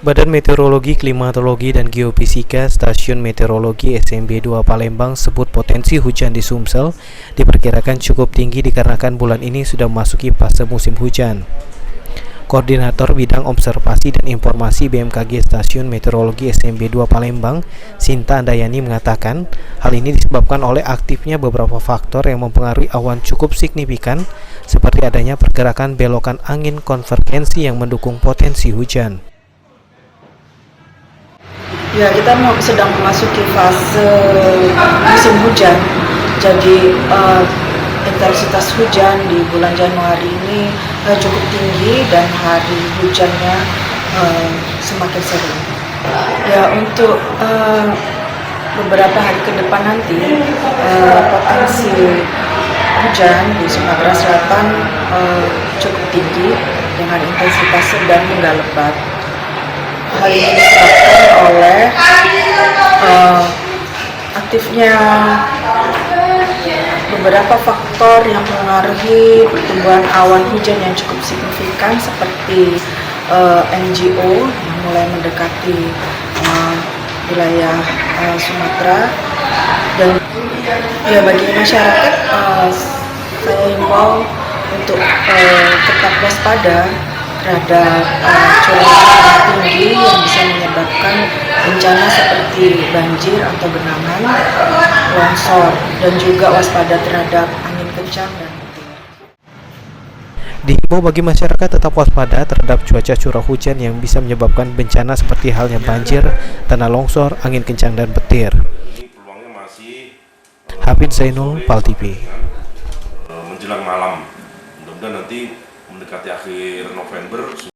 Badan Meteorologi, Klimatologi, dan Geofisika Stasiun Meteorologi SMB 2 Palembang sebut potensi hujan di Sumsel diperkirakan cukup tinggi dikarenakan bulan ini sudah memasuki fase musim hujan. Koordinator Bidang Observasi dan Informasi BMKG Stasiun Meteorologi SMB 2 Palembang, Sinta Andayani mengatakan, hal ini disebabkan oleh aktifnya beberapa faktor yang mempengaruhi awan cukup signifikan, seperti adanya pergerakan belokan angin konvergensi yang mendukung potensi hujan. Ya, kita sedang memasuki fase musim hujan. Jadi intensitas hujan di bulan Januari ini cukup tinggi dan hari hujannya semakin sering. Ya, untuk beberapa hari ke depan nanti potensi hujan di Sumatera Selatan cukup tinggi dengan intensitas sedang hingga lebat. Hal ini disebabkan oleh aktifnya beberapa faktor yang mengaruhi pertumbuhan awan hujan yang cukup signifikan, seperti NGO yang mulai mendekati wilayah Sumatera. Dan ya, bagi masyarakat saya himbau untuk tetap waspada terhadap curah hujan tinggi yang bisa menyebabkan bencana seperti banjir atau genangan, longsor, dan juga waspada terhadap angin kencang dan petir. Dihimbau bagi masyarakat tetap waspada terhadap cuaca curah hujan yang bisa menyebabkan bencana seperti halnya banjir, tanah longsor, angin kencang, dan petir. Hafid Zainul, Pal TV. Menjelang malam, mudah-mudahan nanti mendekati akhir November